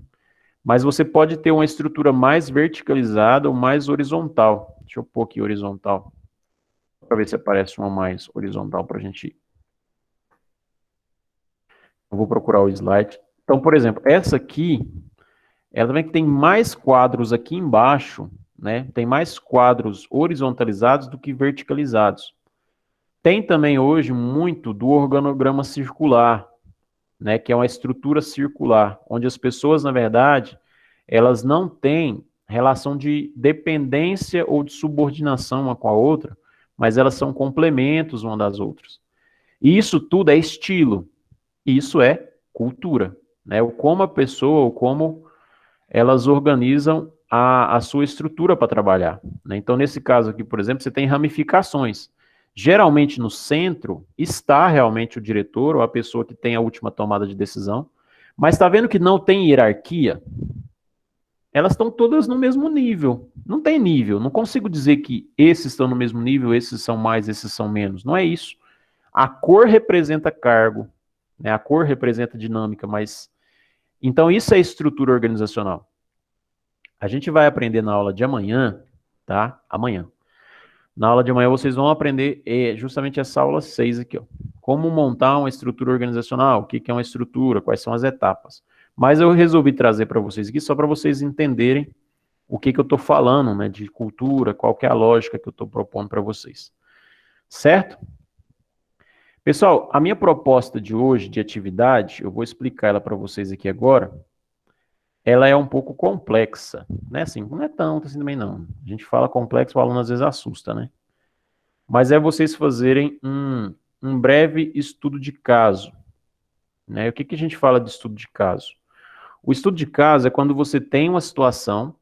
S1: Mas você pode ter uma estrutura mais verticalizada ou mais horizontal. Deixa eu pôr aqui horizontal, para ver se aparece uma mais horizontal para a gente ir. Eu vou procurar o slide. Então, por exemplo, essa aqui, ela também tem mais quadros aqui embaixo, né? Tem mais quadros horizontalizados do que verticalizados. Tem também hoje muito do organograma circular, né? Que é uma estrutura circular, onde as pessoas, na verdade, elas não têm relação de dependência ou de subordinação uma com a outra, mas elas são complementos uma das outras. E isso tudo é estilo, isso é cultura, né? O como a pessoa, ou como elas organizam a sua estrutura para trabalhar, né? Então, nesse caso aqui, por exemplo, você tem ramificações. Geralmente no centro está realmente o diretor ou a pessoa que tem a última tomada de decisão, mas está vendo que não tem hierarquia? Elas estão todas no mesmo nível. Não tem nível. Não consigo dizer que esses estão no mesmo nível, esses são mais, esses são menos. Não é isso. A cor representa cargo, né? A cor representa dinâmica, mas... Então, isso é estrutura organizacional. A gente vai aprender na aula de amanhã, tá? Amanhã. Na aula de amanhã vocês vão aprender justamente essa aula 6 aqui, ó. Como montar uma estrutura organizacional, o que é uma estrutura, quais são as etapas. Mas eu resolvi trazer para vocês aqui só para vocês entenderem o que eu estou falando, né, de cultura, qual que é a lógica que eu estou propondo para vocês. Certo? Pessoal, a minha proposta de hoje, de atividade, eu vou explicar ela para vocês aqui agora. Ela é um pouco complexa, né? Assim, não é tanto assim também não. A gente fala complexo, o aluno às vezes assusta, né? Mas é vocês fazerem um breve estudo de caso, né? O que a gente fala de estudo de caso? O estudo de caso é quando você tem uma situação,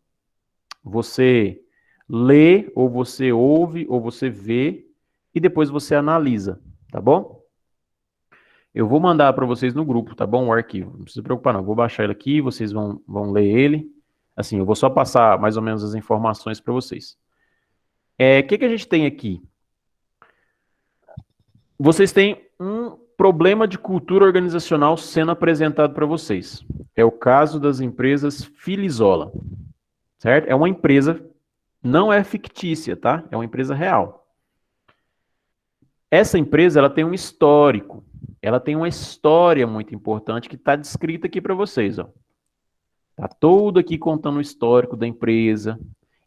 S1: você lê, ou você ouve, ou você vê, e depois você analisa, tá bom? Eu vou mandar para vocês no grupo, tá bom? O arquivo. Não precisa se preocupar, não. Eu vou baixar ele aqui, vocês vão ler ele. Assim, eu vou só passar mais ou menos as informações para vocês. O que a gente tem aqui? Vocês têm um problema de cultura organizacional sendo apresentado para vocês. É o caso das empresas Filizola, certo? É uma empresa, não é fictícia, tá? É uma empresa real. Essa empresa, ela tem um histórico. Ela tem uma história muito importante que está descrita aqui para vocês, ó. Tá todo aqui contando o histórico da empresa.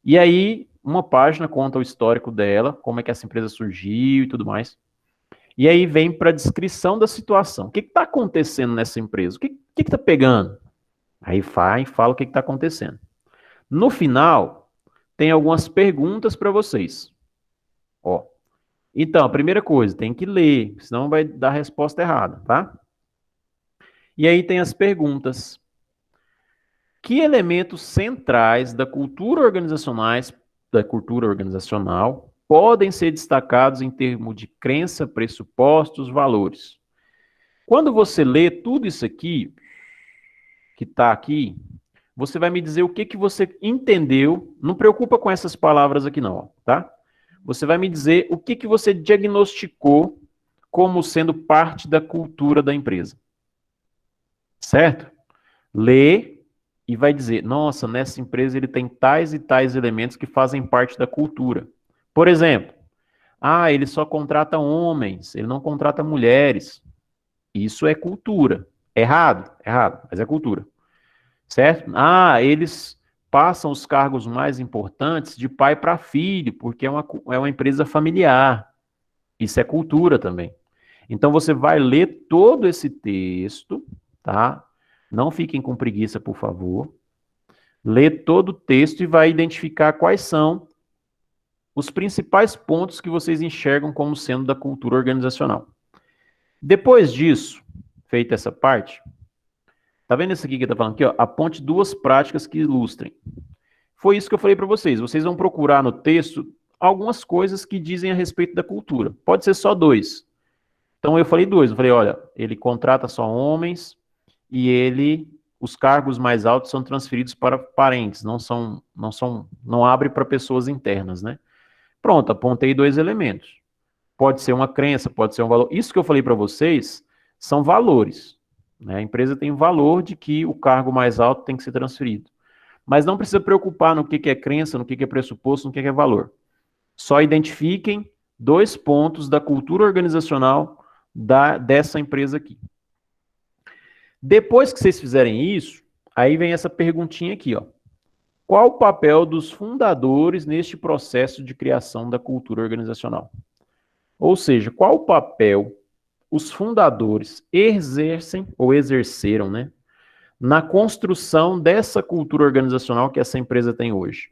S1: E aí, uma página conta o histórico dela, como é que essa empresa surgiu e tudo mais. E aí vem para a descrição da situação. O que está acontecendo nessa empresa? O que está pegando? Aí fala o que está acontecendo. No final, tem algumas perguntas para vocês. Ó. Então, a primeira coisa, tem que ler, senão vai dar a resposta errada, tá? E aí tem as perguntas. Que elementos centrais da cultura organizacional podem ser destacados em termos de crença, pressupostos, valores? Quando você lê tudo isso aqui, que está aqui, você vai me dizer o que você entendeu. Não preocupa com essas palavras aqui não, tá? Você vai me dizer o que você diagnosticou como sendo parte da cultura da empresa. Certo? Lê e vai dizer, nossa, nessa empresa ele tem tais e tais elementos que fazem parte da cultura. Por exemplo, ele só contrata homens, ele não contrata mulheres. Isso é cultura. Errado, mas é cultura. Certo? Eles passam os cargos mais importantes de pai para filho, porque é uma empresa familiar. Isso é cultura também. Então você vai ler todo esse texto, tá? Não fiquem com preguiça, por favor. Lê todo o texto e vai identificar quais são os principais pontos que vocês enxergam como sendo da cultura organizacional. Depois disso, feita essa parte, tá vendo isso aqui que tá falando aqui, ó? Aponte duas práticas que ilustrem. Foi isso que eu falei para vocês. Vocês vão procurar no texto algumas coisas que dizem a respeito da cultura. Pode ser só dois. Então eu falei dois. Eu falei, olha, ele contrata só homens e os cargos mais altos são transferidos para parentes, não abre para pessoas internas, né? Pronto, apontei dois elementos. Pode ser uma crença, pode ser um valor. Isso que eu falei para vocês são valores, né? A empresa tem o valor de que o cargo mais alto tem que ser transferido. Mas não precisa preocupar no que é crença, no que é pressuposto, no que é valor. Só identifiquem dois pontos da cultura organizacional dessa empresa aqui. Depois que vocês fizerem isso, aí vem essa perguntinha aqui, ó. Qual o papel dos fundadores neste processo de criação da cultura organizacional? Ou seja, qual o papel os fundadores exercem ou exerceram, né, na construção dessa cultura organizacional que essa empresa tem hoje?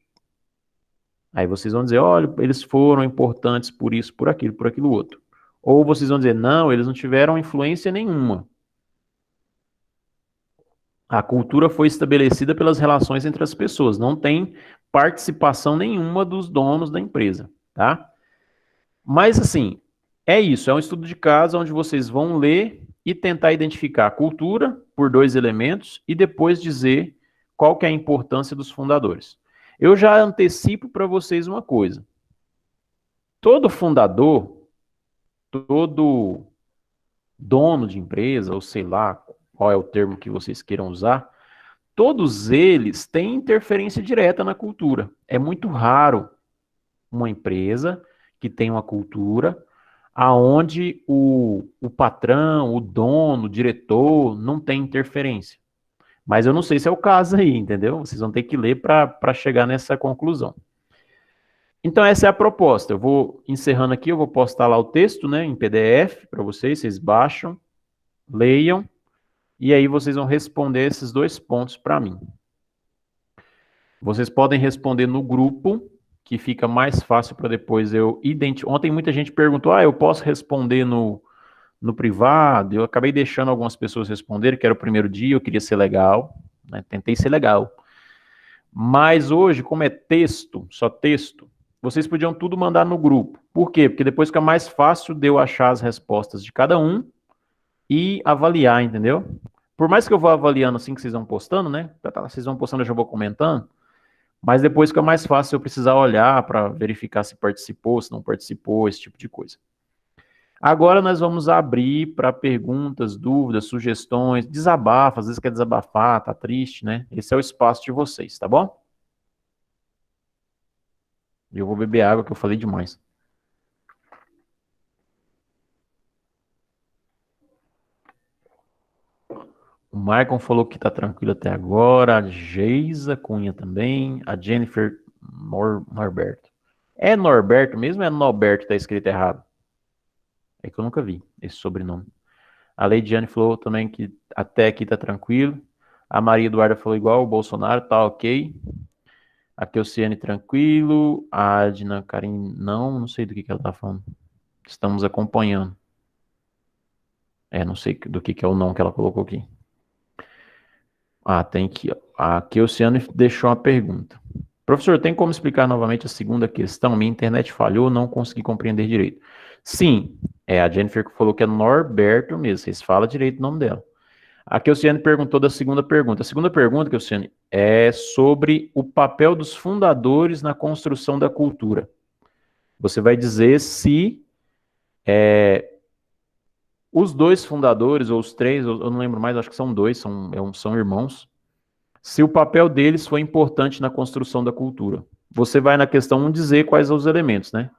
S1: Aí vocês vão dizer, olha, eles foram importantes por isso, por aquilo outro. Ou vocês vão dizer, não, eles não tiveram influência nenhuma. A cultura foi estabelecida pelas relações entre as pessoas, não tem participação nenhuma dos donos da empresa, tá? Mas assim, é isso, é um estudo de caso onde vocês vão ler e tentar identificar a cultura por dois elementos e depois dizer qual que é a importância dos fundadores. Eu já antecipo para vocês uma coisa. Todo fundador, todo dono de empresa, ou sei lá qual é o termo que vocês queiram usar, todos eles têm interferência direta na cultura. É muito raro uma empresa que tem uma cultura aonde o patrão, o dono, o diretor não tem interferência. Mas eu não sei se é o caso aí, entendeu? Vocês vão ter que ler para chegar nessa conclusão. Então, essa é a proposta. Eu vou encerrando aqui, eu vou postar lá o texto, né, em PDF para vocês, vocês baixam, leiam, e aí vocês vão responder esses 2 pontos para mim. Vocês podem responder no grupo, que fica mais fácil para depois eu identificar. Ontem muita gente perguntou, eu posso responder no privado? Eu acabei deixando algumas pessoas responderem, que era o primeiro dia, eu queria ser legal, né, tentei ser legal. Mas hoje, como é texto, só texto, vocês podiam tudo mandar no grupo. Por quê? Porque depois fica mais fácil de eu achar as respostas de cada um e avaliar, entendeu? Por mais que eu vá avaliando assim que vocês vão postando, né? Vocês vão postando, eu já vou comentando. Mas depois fica mais fácil eu precisar olhar para verificar se participou, se não participou, esse tipo de coisa. Agora nós vamos abrir para perguntas, dúvidas, sugestões, desabafos, às vezes quer desabafar, tá triste, né? Esse é o espaço de vocês, tá bom? Eu vou beber água que eu falei demais. O Maicon falou que tá tranquilo até agora. A Geisa Cunha também. A Jennifer Norberto. É Norberto mesmo ou é Norberto que tá escrito errado? É que eu nunca vi esse sobrenome. A Leidiane falou também que até aqui tá tranquilo. A Maria Eduarda falou igual o Bolsonaro, tá ok. A Keuciane tranquilo. A Adina Karim não sei do que ela tá falando. Estamos acompanhando. Não sei do que é o não que ela colocou aqui. Tem que. A Keuciane deixou uma pergunta. Professor, tem como explicar novamente a segunda questão? Minha internet falhou, não consegui compreender direito. Sim, a Jennifer falou que é Norberto mesmo, vocês falam direito o nome dela. A Keuciane perguntou da segunda pergunta. A segunda pergunta, Keuciane, é sobre o papel dos fundadores na construção da cultura. Você vai dizer se os 2 fundadores, ou os 3, eu não lembro mais, acho que são 2, são irmãos, se o papel deles foi importante na construção da cultura. Você vai na questão 1 dizer quais são os elementos, né?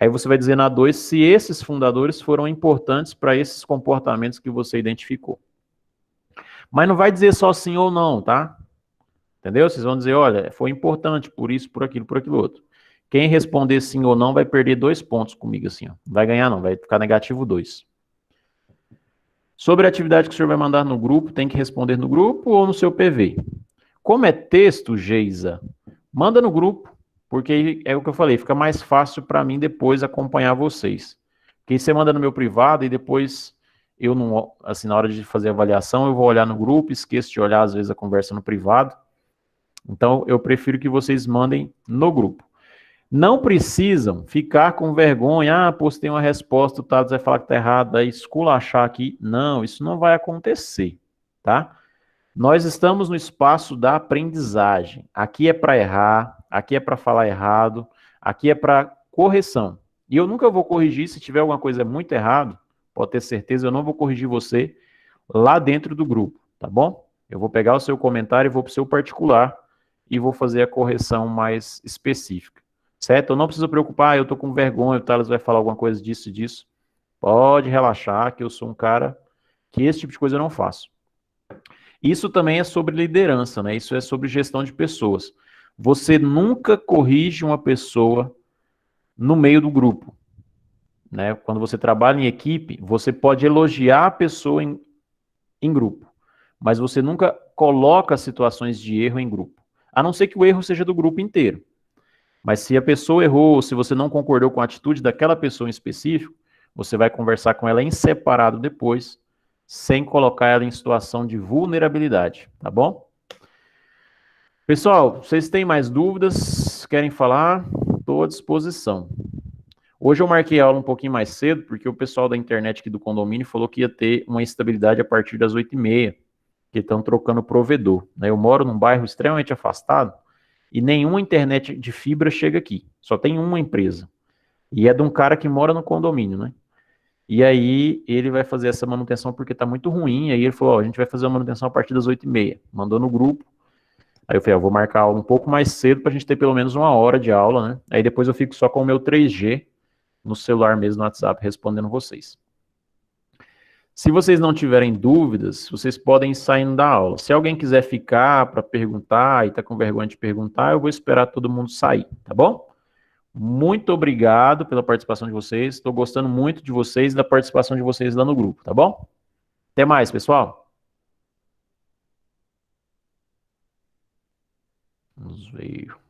S1: Aí você vai dizer na 2 se esses fundadores foram importantes para esses comportamentos que você identificou. Mas não vai dizer só sim ou não, tá? Entendeu? Vocês vão dizer, olha, foi importante por isso, por aquilo outro. Quem responder sim ou não vai perder 2 pontos comigo, assim, ó. Não vai ganhar não, vai ficar negativo 2. Sobre a atividade que o senhor vai mandar no grupo, tem que responder no grupo ou no seu PV? Como é texto, Geisa, manda no grupo, porque é o que eu falei, fica mais fácil para mim depois acompanhar vocês. Porque você manda no meu privado e depois eu não, assim, na hora de fazer a avaliação, eu vou olhar no grupo, esqueço de olhar às vezes a conversa no privado. Então, eu prefiro que vocês mandem no grupo. Não precisam ficar com vergonha, postei uma resposta, o Thales vai falar que tá errado, aí esculachar aqui. Não, isso não vai acontecer, tá? Nós estamos no espaço da aprendizagem. Aqui é para errar, aqui é para falar errado, aqui é para correção. E eu nunca vou corrigir, se tiver alguma coisa muito errado, pode ter certeza, eu não vou corrigir você lá dentro do grupo, tá bom? Eu vou pegar o seu comentário e vou para o seu particular e vou fazer a correção mais específica, certo? Eu não preciso preocupar, eu estou com vergonha, o Thales vai falar alguma coisa disso e disso. Pode relaxar, que eu sou um cara que esse tipo de coisa eu não faço. Isso também é sobre liderança, né? Isso é sobre gestão de pessoas. Você nunca corrige uma pessoa no meio do grupo, né? Quando você trabalha em equipe, você pode elogiar a pessoa em grupo, mas você nunca coloca situações de erro em grupo, a não ser que o erro seja do grupo inteiro. Mas se a pessoa errou, se você não concordou com a atitude daquela pessoa em específico, você vai conversar com ela em separado depois, sem colocar ela em situação de vulnerabilidade, tá bom? Pessoal, vocês têm mais dúvidas? Querem falar? Estou à disposição. Hoje eu marquei a aula um pouquinho mais cedo, porque o pessoal da internet aqui do condomínio falou que ia ter uma instabilidade a partir das 8h30, que estão trocando provedor. Eu moro num bairro extremamente afastado e nenhuma internet de fibra chega aqui. Só tem uma empresa. E é de um cara que mora no condomínio, né? E aí ele vai fazer essa manutenção porque tá muito ruim. Aí ele falou, a gente vai fazer a manutenção a partir das 8h30. Mandou no grupo. Aí eu falei, vou marcar a aula um pouco mais cedo pra gente ter pelo menos 1 hora de aula, né? Aí depois eu fico só com o meu 3G no celular mesmo, no WhatsApp, respondendo vocês. Se vocês não tiverem dúvidas, vocês podem ir saindo da aula. Se alguém quiser ficar para perguntar e está com vergonha de perguntar, eu vou esperar todo mundo sair, tá bom? Muito obrigado pela participação de vocês. Estou gostando muito de vocês e da participação de vocês lá no grupo, tá bom? Até mais, pessoal. Vamos ver.